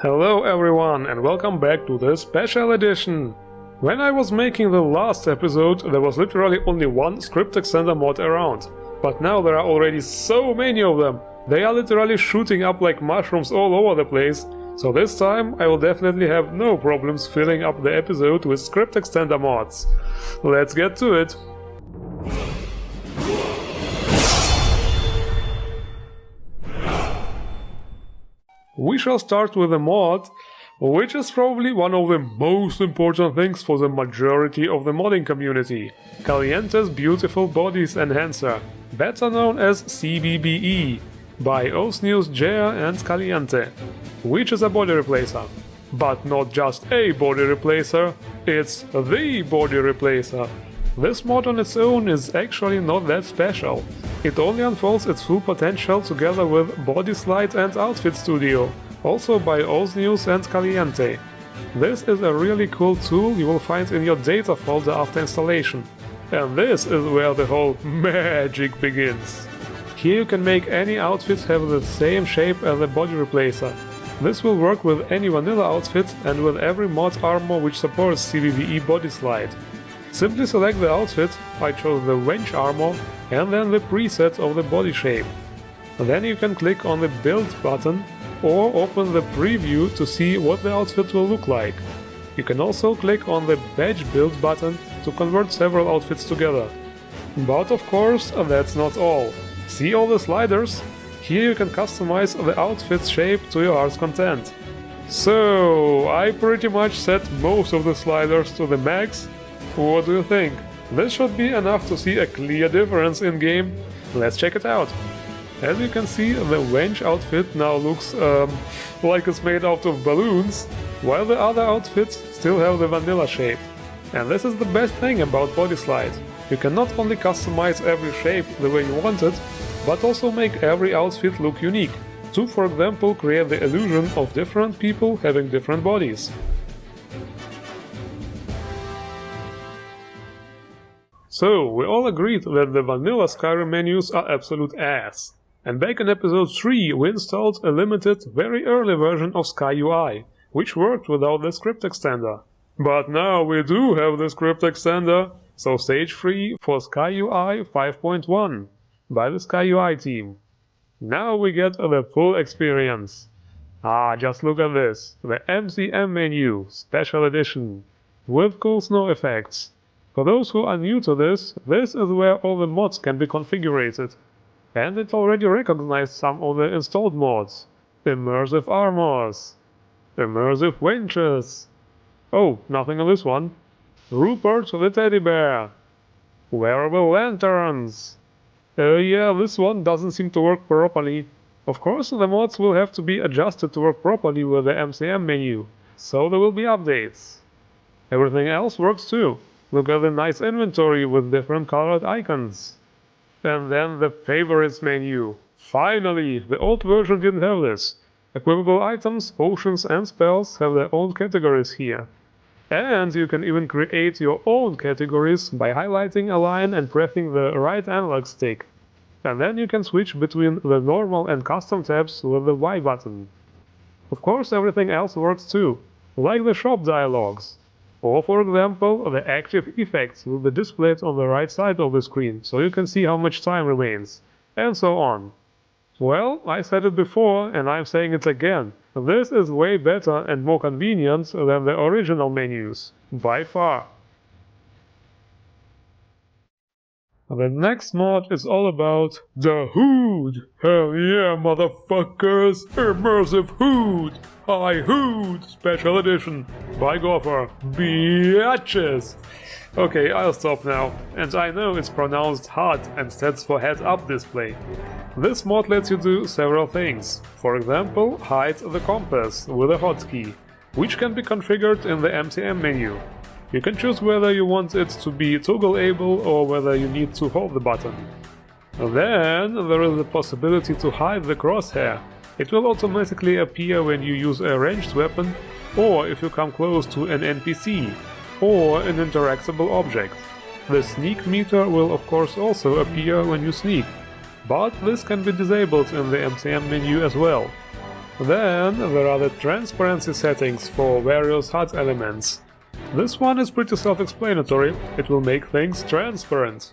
Hello everyone and welcome back to this special edition. When I was making the last episode, there was literally only one script extender mod around. But now there are already so many of them. They are literally shooting up like mushrooms all over the place. So this time I will definitely have no problems filling up the episode with script extender mods. Let's get to it. We shall start with a mod, which is probably one of the most important things for the majority of the modding community. Caliente's Beautiful Bodies Enhancer, better known as CBBE, by Osnews, Jaya and Caliente, which is a body replacer. But not just a body replacer, it's the body replacer. This mod on its own is actually not that special. It only unfolds its full potential together with BodySlide and Outfit Studio, also by Osnews and Caliente. This is a really cool tool you will find in your data folder after installation. And this is where the whole magic begins. Here you can make any outfit have the same shape as the body replacer. This will work with any vanilla outfit and with every mod armor which supports CBBE BodySlide. Simply select the outfit, I chose the wench armor, and then the preset of the body shape. Then you can click on the build button or open the preview to see what the outfit will look like. You can also click on the badge build button to convert several outfits together. But of course, that's not all. See all the sliders? Here you can customize the outfit's shape to your heart's content. So, I pretty much set most of the sliders to the max. What do you think? This should be enough to see a clear difference in game. Let's check it out. As you can see, the wench outfit now looks like it's made out of balloons, while the other outfits still have the vanilla shape. And this is the best thing about BodySlide. You can not only customize every shape the way you want it, but also make every outfit look unique, to for example create the illusion of different people having different bodies. So, we all agreed that the vanilla Skyrim menus are absolute ass. And back in episode 3 we installed a limited, very early version of SkyUI, which worked without the script extender. But now we do have the script extender, so stage 3 for SkyUI 5.1 by the SkyUI team. Now we get the full experience. Just look at this, the MCM menu, special edition, with cool snow effects. For those who are new to this is where all the mods can be configured. And it already recognized some of the installed mods. Immersive armors, immersive wenches. Oh, nothing on this one. Rupert the teddy bear. Wearable lanterns. Yeah, this one doesn't seem to work properly. Of course, the mods will have to be adjusted to work properly with the MCM menu, so there will be updates. Everything else works too. Look at the nice inventory with different colored icons. And then the favorites menu. Finally, the old version didn't have this. Equipable items, potions and spells have their own categories here. And you can even create your own categories by highlighting a line and pressing the right analog stick. And then you can switch between the normal and custom tabs with the Y button. Of course, everything else works too, like the shop dialogues. Or, for example, the active effects will be displayed on the right side of the screen, so you can see how much time remains, and so on. Well, I said it before, and I'm saying it again. This is way better and more convenient than the original menus, by far. The next mod is all about the HUD. Hell yeah, motherfuckers! Immersive HUD! iHUD Special Edition by Gopher. Biatches! Okay, I'll stop now. And I know it's pronounced HUD and stands for Head Up Display. This mod lets you do several things. For example, hide the compass with a hotkey, which can be configured in the MCM menu. You can choose whether you want it to be toggle-able or whether you need to hold the button. Then there is the possibility to hide the crosshair. It will automatically appear when you use a ranged weapon or if you come close to an NPC or an interactable object. The sneak meter will of course also appear when you sneak, but this can be disabled in the MCM menu as well. Then there are the transparency settings for various HUD elements. This one is pretty self-explanatory, it will make things transparent.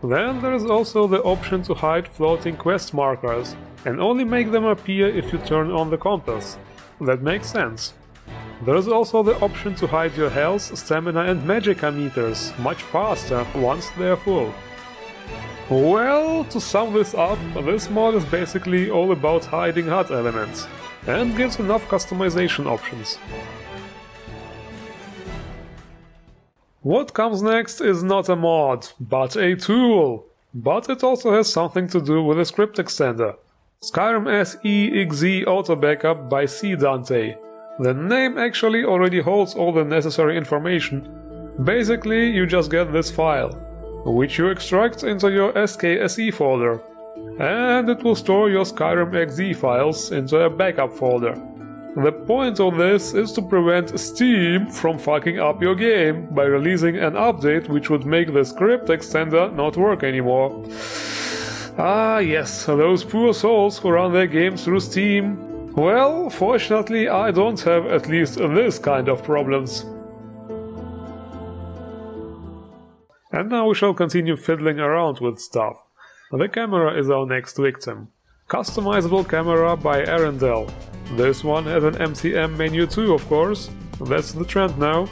Then there is also the option to hide floating quest markers, and only make them appear if you turn on the compass. That makes sense. There is also the option to hide your health, stamina and magicka meters much faster once they are full. Well, to sum this up, this mod is basically all about hiding HUD elements, and gives enough customization options. What comes next is not a mod, but a tool. But it also has something to do with a script extender. SkyrimSE.exe Auto-Backup by Dante. The name actually already holds all the necessary information. Basically, you just get this file, which you extract into your SKSE folder, and it will store your SkyrimSE files into a backup folder. The point of this is to prevent Steam from fucking up your game by releasing an update which would make the script extender not work anymore. Ah yes, those poor souls who run their games through Steam. Well, fortunately I don't have at least this kind of problems. And now we shall continue fiddling around with stuff. The camera is our next victim. Customizable Camera by Arendelle. This one has an MCM menu too, of course. That's the trend now.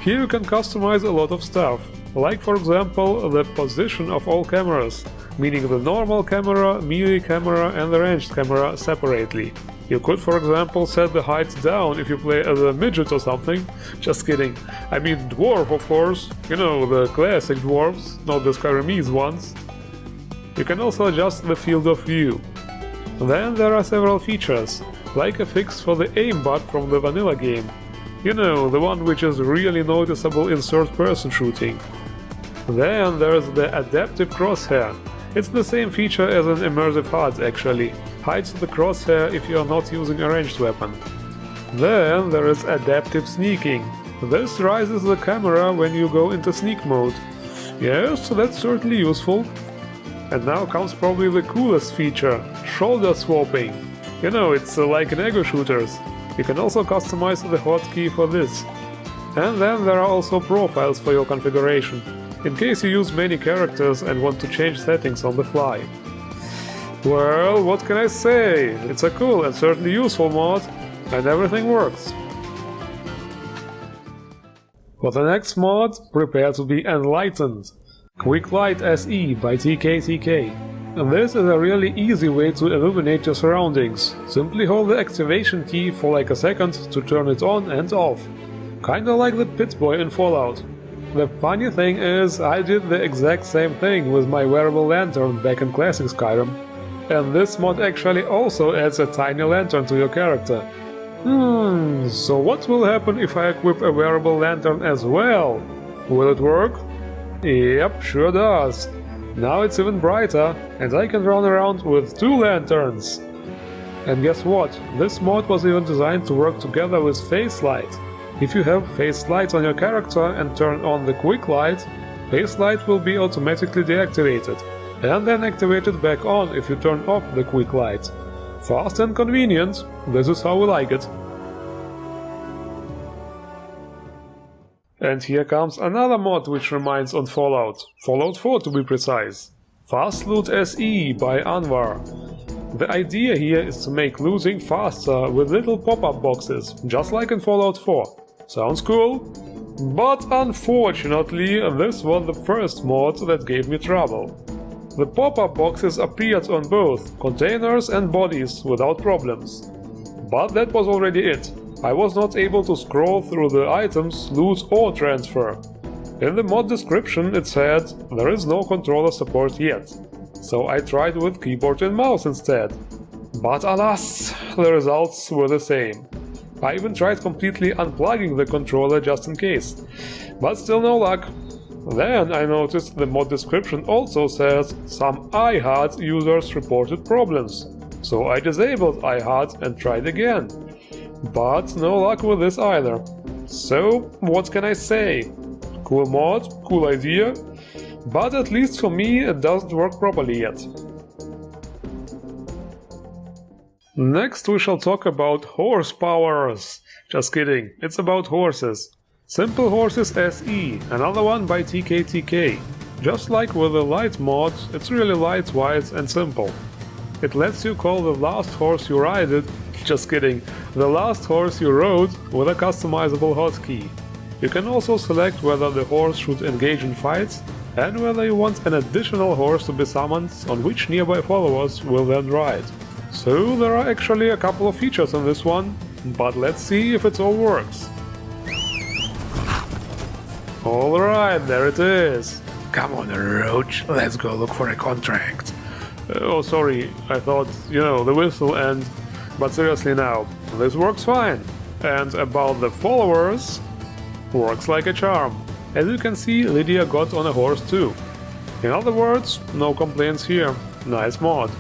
Here you can customize a lot of stuff, like for example the position of all cameras, meaning the normal camera, melee camera and the ranged camera separately. You could for example set the height down if you play as a midget or something. Just kidding. I mean dwarf, of course. You know, the classic dwarves, not the Skyrimese ones. You can also adjust the field of view. Then there are several features, like a fix for the aimbot from the vanilla game. You know, the one which is really noticeable in third-person shooting. Then there's the adaptive crosshair. It's the same feature as an Immersive HUD actually. Hides the crosshair if you are not using a ranged weapon. Then there is adaptive sneaking. This rises the camera when you go into sneak mode. Yes, that's certainly useful. And now comes probably the coolest feature, shoulder swapping. You know, it's like in ego shooters. You can also customize the hotkey for this. And then there are also profiles for your configuration, in case you use many characters and want to change settings on the fly. Well, what can I say? It's a cool and certainly useful mod, and everything works. For the next mod, prepare to be enlightened. Quick Light SE by TK. This is a really easy way to illuminate your surroundings. Simply hold the activation key for like a second to turn it on and off. Kinda like the Pit Boy in Fallout. The funny thing is, I did the exact same thing with my wearable lantern back in classic Skyrim. And this mod actually also adds a tiny lantern to your character. So what will happen if I equip a wearable lantern as well? Will it work? Yep, sure does. Now it's even brighter, and I can run around with 2 lanterns. And guess what? This mod was even designed to work together with Face Light. If you have Face Light on your character and turn on the Quick Light, Face Light will be automatically deactivated, and then activated back on if you turn off the Quick Light. Fast and convenient, this is how we like it. And here comes another mod which reminds on Fallout 4 to be precise. FastLoot SE by Anwar. The idea here is to make looting faster with little pop-up boxes, just like in Fallout 4. Sounds cool? But unfortunately, this was the first mod that gave me trouble. The pop-up boxes appeared on both containers and bodies without problems. But that was already it. I was not able to scroll through the items, loot or transfer. In the mod description it said there is no controller support yet, so I tried with keyboard and mouse instead. But alas, the results were the same. I even tried completely unplugging the controller just in case, but still no luck. Then I noticed the mod description also says some iHUD users reported problems, so I disabled iHUD and tried again. But no luck with this either. So, what can I say? Cool mod, cool idea, but at least for me it doesn't work properly yet. Next we shall talk about horsepowers. Just kidding, it's about horses. Simple Horses SE, another one by TKTK. Just like with the light mod, it's really lightweight and simple. It lets you call the last horse you ride, just kidding, the last horse you rode with a customizable hotkey. You can also select whether the horse should engage in fights and whether you want an additional horse to be summoned on which nearby followers will then ride. So there are actually a couple of features in this one, but let's see if it all works. Alright, there it is. Come on, Roach, let's go look for a contract. Oh, sorry, I thought, the whistle and... But seriously now, this works fine. And about the followers, works like a charm. As you can see, Lydia got on a horse too. In other words, no complaints here. Nice mod.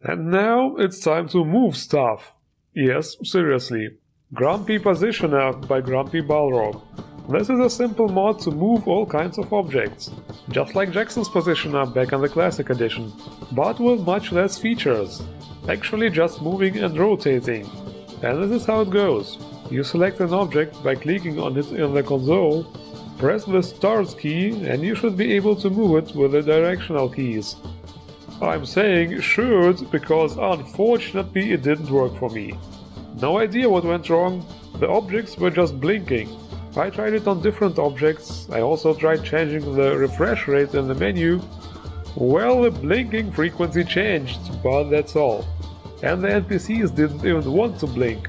And now it's time to move stuff. Yes, seriously. Grumpy Positioner by Grumpy Balrog. This is a simple mod to move all kinds of objects, just like Jackson's Positioner back in the Classic Edition, but with much less features. Actually just moving and rotating. And this is how it goes. You select an object by clicking on it in the console, press the Start key and you should be able to move it with the directional keys. I'm saying should because unfortunately it didn't work for me. No idea what went wrong, the objects were just blinking. I tried it on different objects, I also tried changing the refresh rate in the menu. Well, the blinking frequency changed, but that's all. And the NPCs didn't even want to blink.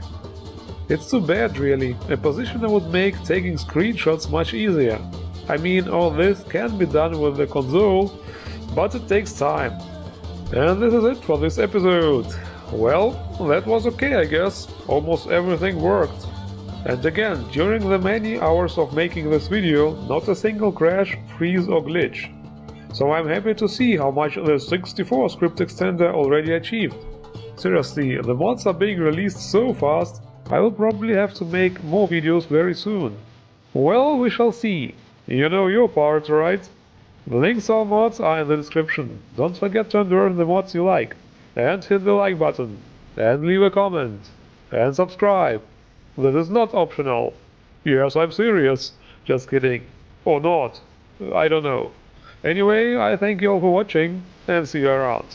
It's too bad really, a positioner would make taking screenshots much easier. I mean, all this can be done with the console, but it takes time. And this is it for this episode. Well, that was okay I guess, almost everything worked. And again, during the many hours of making this video, not a single crash, freeze or glitch. So I'm happy to see how much the 64 script extender already achieved. Seriously, the mods are being released so fast, I will probably have to make more videos very soon. Well, we shall see. You know your part, right? The links to all mods are in the description. Don't forget to learn the mods you like. And hit the like button. And leave a comment. And subscribe. This is not optional. Yes, I'm serious. Just kidding. Or not. I don't know. Anyway, I thank you all for watching, and see you around.